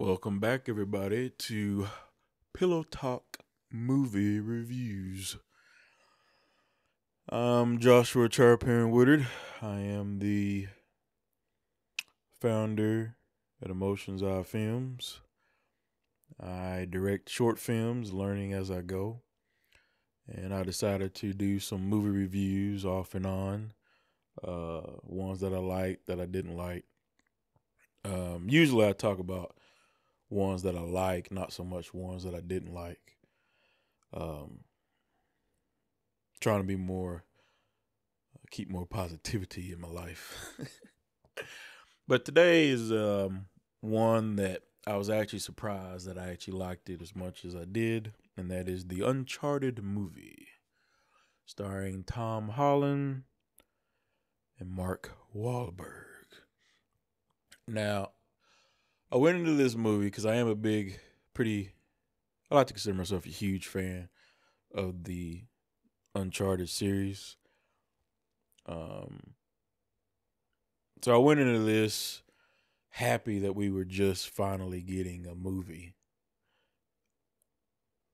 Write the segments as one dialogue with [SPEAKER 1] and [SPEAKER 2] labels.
[SPEAKER 1] Welcome back, everybody, to Pillow Talk Movie Reviews. I'm Joshua Charpin Woodard. I am the founder at Emotions Eye Films. I direct short films, learning as I go. And I decided to do some movie reviews off and on. Ones that I liked, that I didn't like. Usually I talk about ones that I like, not so much ones that I didn't like. Trying to be keep more positivity in my life. But today is one that I was actually surprised that I actually liked it as much as I did, and that is the Uncharted movie, starring Tom Holland and Mark Wahlberg. Now, I went into this movie because I am I like to consider myself a huge fan of the Uncharted series. So I went into this happy that we were just finally getting a movie.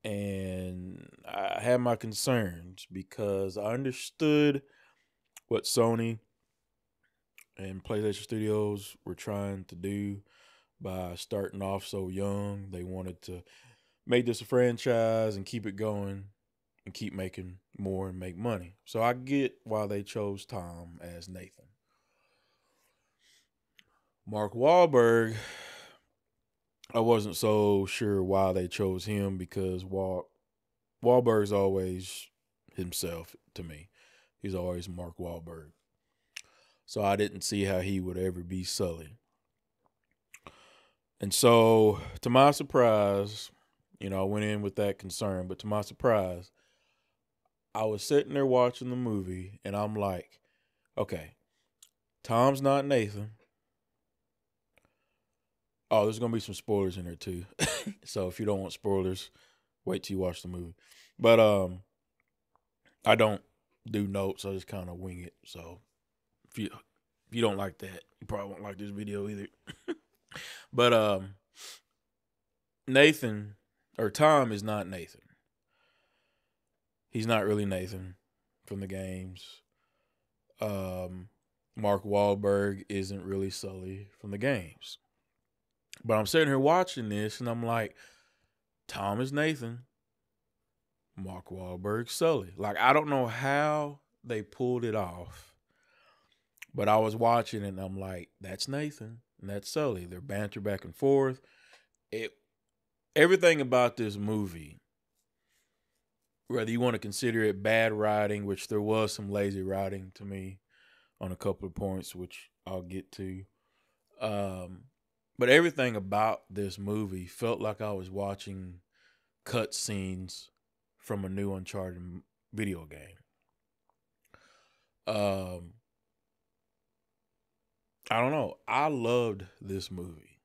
[SPEAKER 1] And I had my concerns because I understood what Sony and PlayStation Studios were trying to do by starting off so young. They wanted to make this a franchise and keep it going and keep making more and make money. So I get why they chose Tom as Nathan. Mark Wahlberg, I wasn't so sure why they chose him because Wahlberg's always himself to me. He's always Mark Wahlberg. So I didn't see how he would ever be Sully. And so, to my surprise, I went in with that concern, but to my surprise, I was sitting there watching the movie and I'm like, okay, Tom's not Nathan. Oh, there's going to be some spoilers in there too. So if you don't want spoilers, wait till you watch the movie. But I don't do notes. I just kind of wing it. So if you don't like that, you probably won't like this video either. But Nathan or Tom is not Nathan. He's not really Nathan from the games. Mark Wahlberg isn't really Sully from the games. But I'm sitting here watching this and I'm like, Tom is Nathan. Mark Wahlberg Sully. Like, I don't know how they pulled it off. But I was watching it and I'm like, that's Nathan and that's Sully. They're banter back and forth. Everything about this movie, whether you want to consider it bad writing, which there was some lazy writing to me on a couple of points, which I'll get to. But everything about this movie felt like I was watching cut scenes from a new Uncharted video game. I don't know. I loved this movie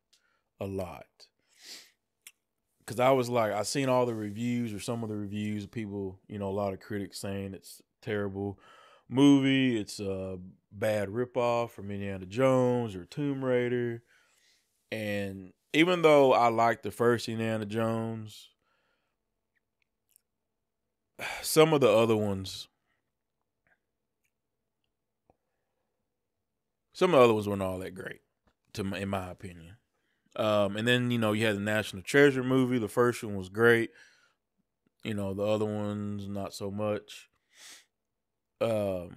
[SPEAKER 1] a lot. Because I was like, I seen all the reviews or some of the reviews of people, a lot of critics saying it's a terrible movie. It's a bad ripoff from Indiana Jones or Tomb Raider. And even though I liked the first Indiana Jones, some of the other ones weren't all that great, in my opinion. And then, you had the National Treasure movie. The first one was great. The other ones, not so much. I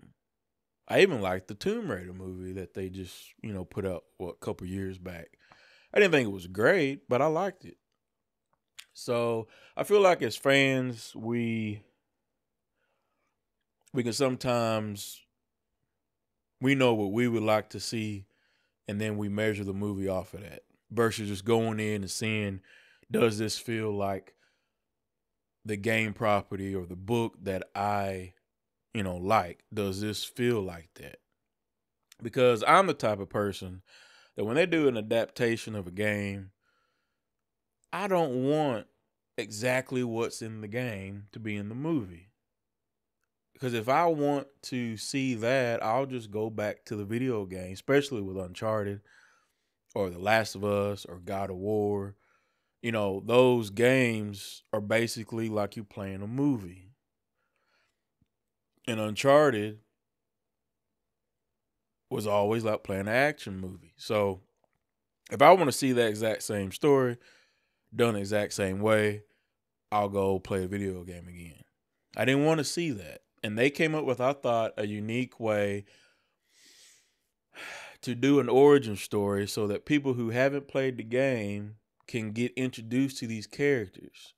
[SPEAKER 1] even liked the Tomb Raider movie that they just, put out, a couple years back. I didn't think it was great, but I liked it. So I feel like as fans, we can sometimes, we know what we would like to see, and then we measure the movie off of that versus just going in and seeing, does this feel like the game property or the book that I, like? Does this feel like that? Because I'm the type of person that when they do an adaptation of a game, I don't want exactly what's in the game to be in the movie. Because if I want to see that, I'll just go back to the video game, especially with Uncharted. or The Last of Us or God of War. Those games are basically like you playing a movie. And Uncharted was always like playing an action movie. So if I want to see that exact same story done the exact same way, I'll go play a video game again. I didn't want to see that. And they came up with, I thought, a unique way to do an origin story so that people who haven't played the game can get introduced to these characters.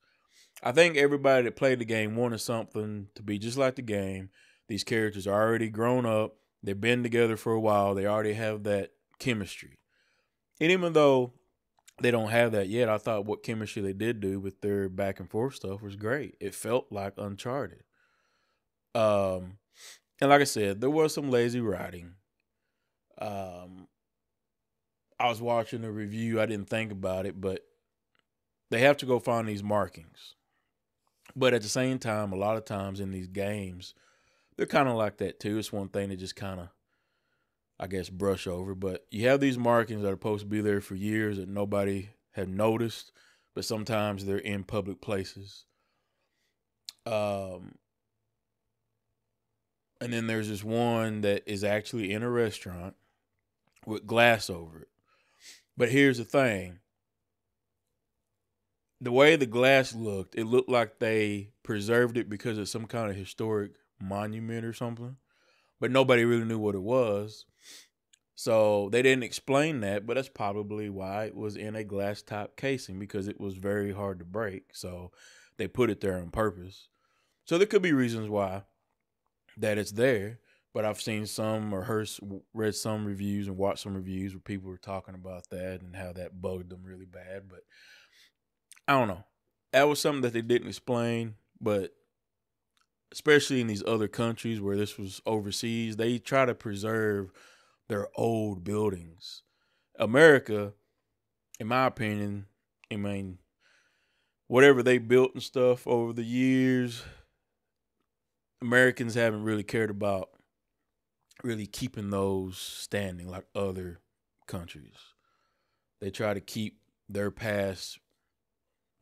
[SPEAKER 1] I think everybody that played the game wanted something to be just like the game. These characters are already grown up. They've been together for a while. They already have that chemistry. And even though they don't have that yet, I thought what chemistry they did do with their back and forth stuff was great. It felt like Uncharted. And like I said, there was some lazy writing. I was watching a review. I didn't think about it, but they have to go find these markings. But at the same time, a lot of times in these games, they're kind of like that too. It's one thing to just kind of, I guess, brush over. But you have these markings that are supposed to be there for years that nobody had noticed, but sometimes they're in public places. And then there's this one that is actually in a restaurant with glass over it. But here's the thing. The way the glass looked, it looked like they preserved it because of some kind of historic monument or something. But nobody really knew what it was. So they didn't explain that, but that's probably why it was in a glass top casing, because it was very hard to break. So they put it there on purpose. So there could be reasons why that it's there. But I've seen some or read some reviews and watched some reviews where people were talking about that and how that bugged them really bad. But I don't know. That was something that they didn't explain. But especially in these other countries where this was overseas, they try to preserve their old buildings. America, in my opinion, I mean, whatever they built and stuff over the years, Americans haven't really cared about really keeping those standing like other countries. They try to keep their past,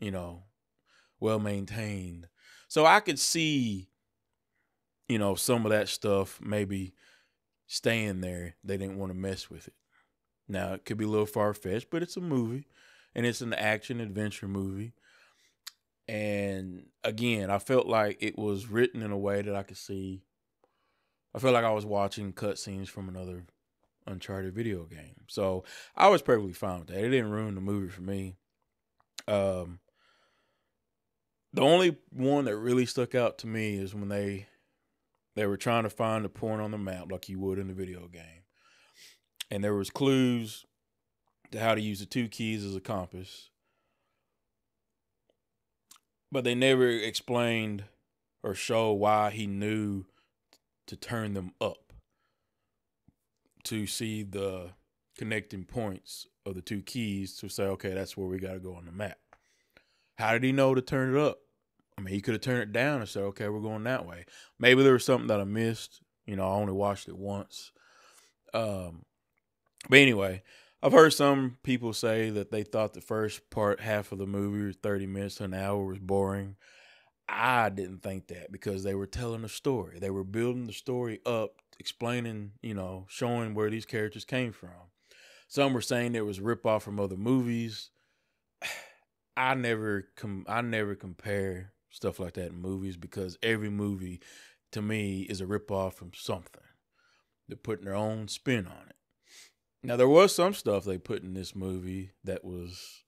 [SPEAKER 1] well maintained. So I could see, some of that stuff maybe staying there. They didn't want to mess with it. Now, it could be a little far-fetched, but it's a movie, and it's an action-adventure movie. And again, I felt like it was written in a way that I could see. I felt like I was watching cutscenes from another Uncharted video game. So I was perfectly fine with that. It didn't ruin the movie for me. The only one that really stuck out to me is when they were trying to find the point on the map like you would in the video game. And there was clues to how to use the 2 keys as a compass. But they never explained or showed why he knew to turn them up to see the connecting points of the 2 keys to say, okay, that's where we got to go on the map. How did he know to turn it up? I mean, he could have turned it down and said, okay, we're going that way. Maybe there was something that I missed. I only watched it once. But anyway, I've heard some people say that they thought the first half of the movie, 30 minutes to an hour, was boring. I didn't think that because they were telling a story. They were building the story up, explaining, showing where these characters came from. Some were saying it was a ripoff from other movies. I never compare stuff like that in movies because every movie, to me, is a ripoff from something. They're putting their own spin on it. Now, there was some stuff they put in this movie that was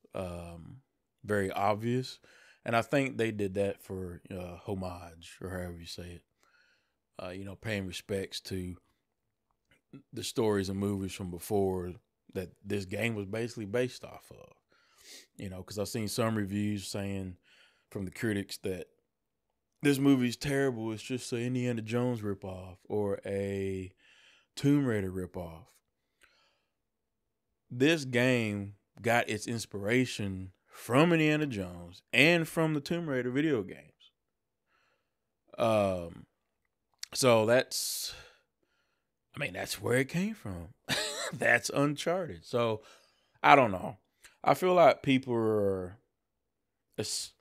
[SPEAKER 1] very obvious. And I think they did that for homage, or however you say it. Paying respects to the stories and movies from before that this game was basically based off of. Because I've seen some reviews saying from the critics that this movie's terrible. It's just an Indiana Jones ripoff or a Tomb Raider ripoff. This game got its inspiration from Indiana Jones and from the Tomb Raider video games. So that's where it came from. That's Uncharted. So I don't know. I feel like people are.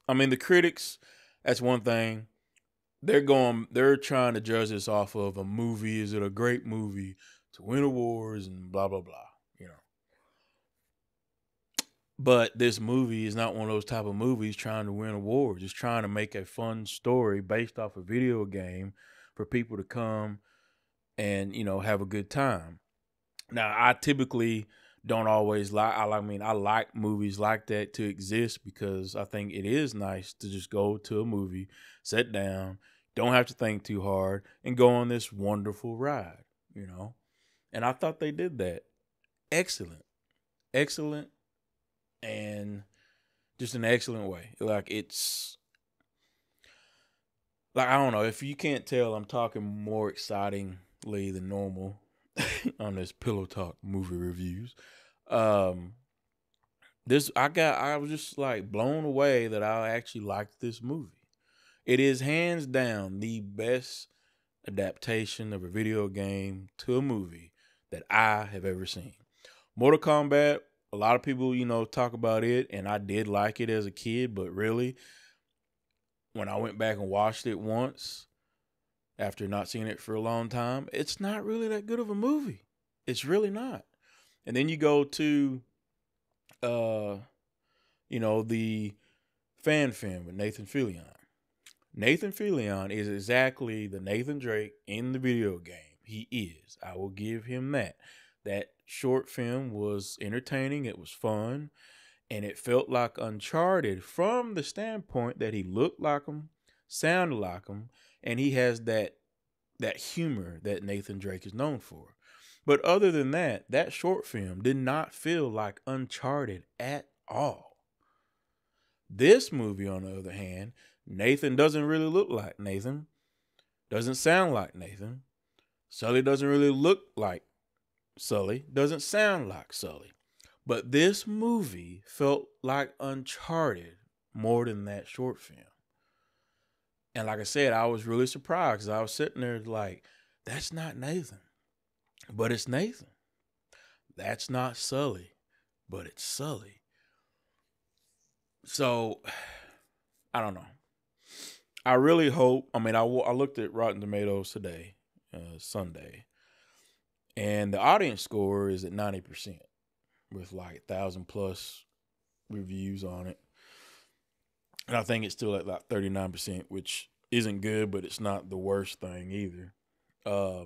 [SPEAKER 1] I mean, the critics. That's one thing. They're trying to judge this off of a movie. Is it a great movie to win awards and blah blah blah. You know. But this movie is not one of those type of movies trying to win awards. It's trying to make a fun story based off a video game for people to come and, have a good time. Now, I typically don't always like, I like movies like that to exist because I think it is nice to just go to a movie, sit down, don't have to think too hard, and go on this wonderful ride, And I thought they did that. Excellent. Excellent. And just an excellent way. Like it's like I don't know, if you can't tell, I'm talking more excitingly than normal on this Pillow Talk movie reviews. Um I was just like blown away that I actually liked this movie. It is hands down the best adaptation of a video game to a movie that I have ever seen. Mortal Kombat, a lot of people, talk about it, and I did like it as a kid, but really, when I went back and watched it once, after not seeing it for a long time, it's not really that good of a movie. It's really not. And then you go to, the fan film with Nathan Fillion. Nathan Fillion is exactly the Nathan Drake in the video game. He is. I will give him that. That short film was entertaining. It was fun. And it felt like Uncharted from the standpoint that he looked like him, sounded like him, and he has that humor that Nathan Drake is known for. But other than that, that short film did not feel like Uncharted at all. This movie, on the other hand, Nathan doesn't really look like Nathan, doesn't sound like Nathan. Sully doesn't really look like Sully, doesn't sound like Sully. But this movie felt like Uncharted more than that short film. And like I said, I was really surprised because I was sitting there like, that's not Nathan, but it's Nathan. That's not Sully, but it's Sully. So, I don't know. I really hope, I looked at Rotten Tomatoes today, Sunday, and the audience score is at 90%. With like 1,000 plus reviews on it. And I think it's still at like 39%, which isn't good, but it's not the worst thing either. So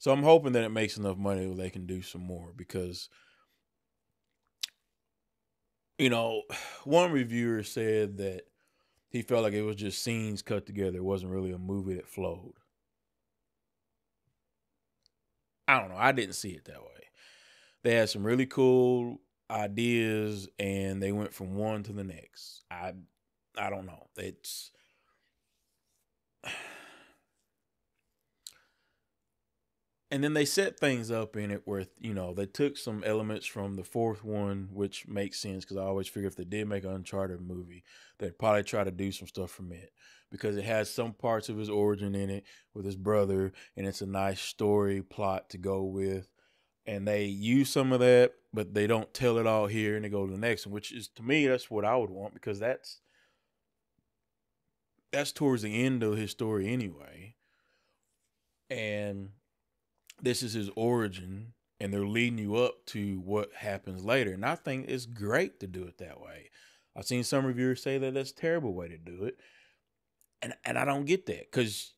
[SPEAKER 1] I'm hoping that it makes enough money that they can do some more because, one reviewer said that he felt like it was just scenes cut together. It wasn't really a movie that flowed. I don't know. I didn't see it that way. They had some really cool ideas and they went from one to the next. I don't know. It's and then they set things up in it where, they took some elements from the fourth one, which makes sense because I always figure if they did make an Uncharted movie, they'd probably try to do some stuff from it because it has some parts of his origin in it with his brother, and it's a nice story plot to go with. And they use some of that, but they don't tell it all here, and they go to the next one, which is, to me, that's what I would want because that's towards the end of his story anyway. And this is his origin, and they're leading you up to what happens later. And I think it's great to do it that way. I've seen some reviewers say that that's a terrible way to do it. And I don't get that because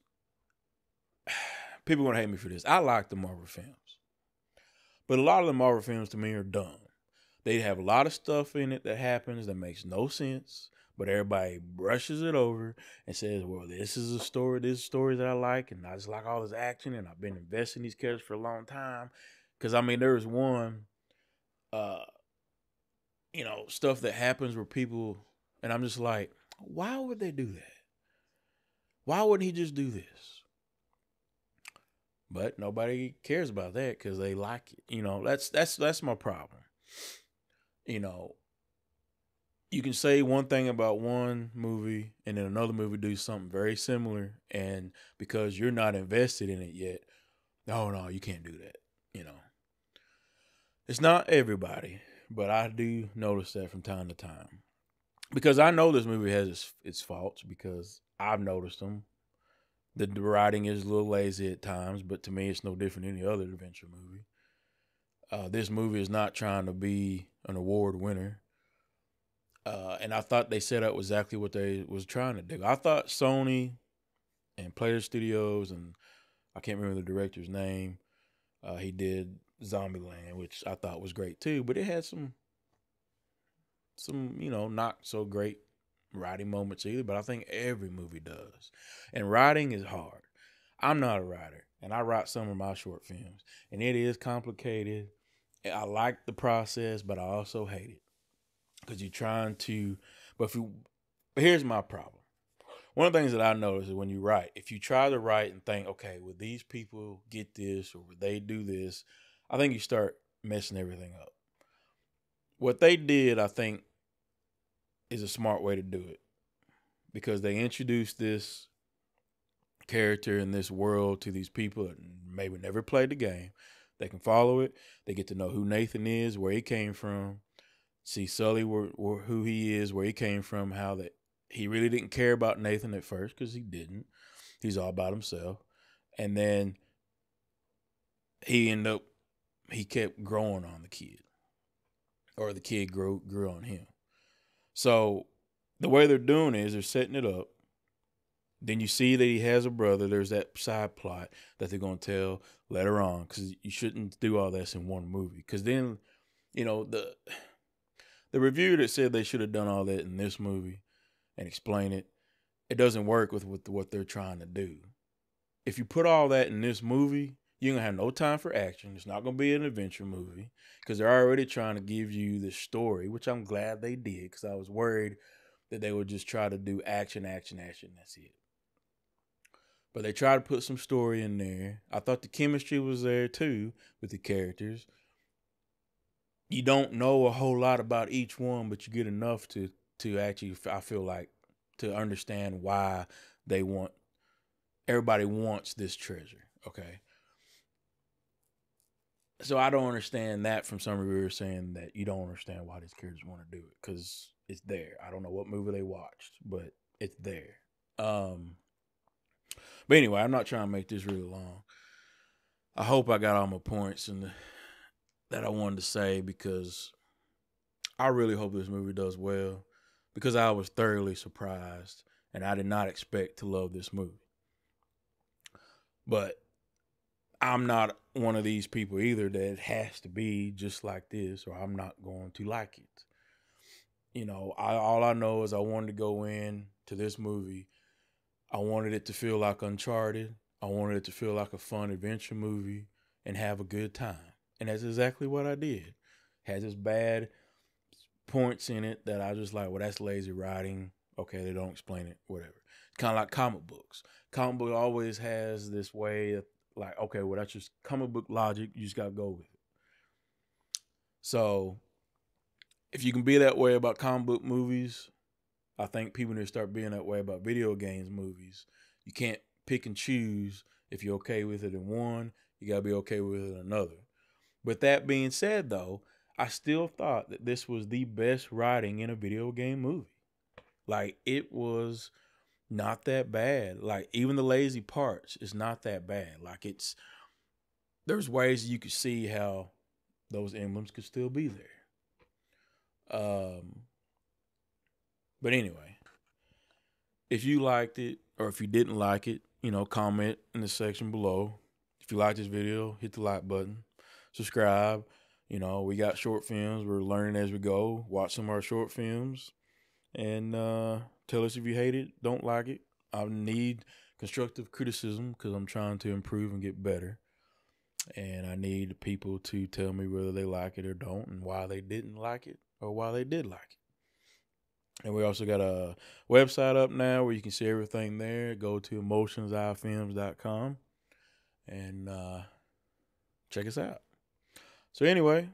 [SPEAKER 1] people are going to hate me for this. I like the Marvel films. But a lot of the Marvel films to me are dumb. They have a lot of stuff in it that happens that makes no sense, but everybody brushes it over and says, well, this is a story that I like, and I just like all this action, and I've been investing in these characters for a long time. Because, there was one, stuff that happens where people, and I'm just like, why would they do that? Why wouldn't he just do this? But nobody cares about that because they like it. That's my problem. You can say one thing about one movie and then another movie do something very similar, and because you're not invested in it yet, oh no, you can't do that. It's not everybody, but I do notice that from time to time because I know this movie has its faults because I've noticed them. The writing is a little lazy at times, but to me, it's no different than any other adventure movie. This movie is not trying to be an award winner. And I thought they set up exactly what they was trying to do. I thought Sony and Player Studios, and I can't remember the director's name. He did Zombieland, which I thought was great too, but it had some not so great writing moments either. But I think every movie does, and writing is hard. I'm not a writer, and I write some of my short films, and it is complicated. I like the process, but I also hate it because you're trying to. But but here's my problem. One of the things that I notice is when you write, if you try to write and think, okay, would these people get this or would they do this? I think you start messing everything up. What they did, I think, is a smart way to do it because they introduced this character in this world to these people that maybe never played the game. They can follow it. They get to know who Nathan is, where he came from, see Sully, who he is, where he came from, how that he really didn't care about Nathan at first because he didn't. He's all about himself. And then he kept growing on the kid, or the kid grew on him. So the way they're doing it is they're setting it up. Then you see that he has a brother. There's that side plot that they're going to tell later on because you shouldn't do all this in one movie. Because then, the review that said they should have done all that in this movie and explain it, it doesn't work with what they're trying to do. If you put all that in this movie, you're going to have no time for action. It's not going to be an adventure movie because they're already trying to give you this story, which I'm glad they did because I was worried that they would just try to do action, action, action. That's it. But they tried to put some story in there. I thought the chemistry was there too with the characters. You don't know a whole lot about each one, but you get enough to actually, I feel like, to understand why everybody wants this treasure. Okay. So I don't understand that from some reviewers saying that you don't understand why these characters want to do it because it's there. I don't know what movie they watched, but it's there. But anyway, I'm not trying to make this really long. I hope I got all my points that I wanted to say because I really hope this movie does well because I was thoroughly surprised and I did not expect to love this movie. But I'm not one of these people either that has to be just like this or I'm not going to like it. All I know is I wanted to go in to this movie. I wanted it to feel like Uncharted. I wanted it to feel like a fun adventure movie and have a good time. And that's exactly what I did. Has its bad points in it that I just like, well, that's lazy writing. Okay, they don't explain it, whatever. Kind of like comic books. Comic book always has this way of like, okay, well, that's just comic book logic. You just got to go with it. So if you can be that way about comic book movies, I think people need to start being that way about video games movies. You can't pick and choose if you're okay with it in one. You got to be okay with it in another. But that being said, though, I still thought that this was the best writing in a video game movie. Like, it was not that bad. Like, even the lazy parts is not that bad. Like, there's ways you could see how those emblems could still be there. But anyway, if you liked it or if you didn't like it, comment in the section below. If you like this video, hit the like button, subscribe. We got short films. We're learning as we go. Watch some of our short films and tell us if you hate it, don't like it. I need constructive criticism because I'm trying to improve and get better. And I need people to tell me whether they like it or don't and why they didn't like it or why they did like it. And we also got a website up now where you can see everything there. Go to emotionsifilms.com and check us out. So anyway,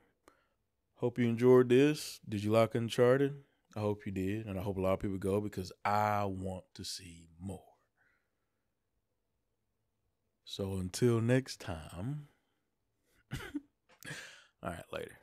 [SPEAKER 1] hope you enjoyed this. Did you like Uncharted? I hope you did. And I hope a lot of people go because I want to see more. So until next time, All right, later.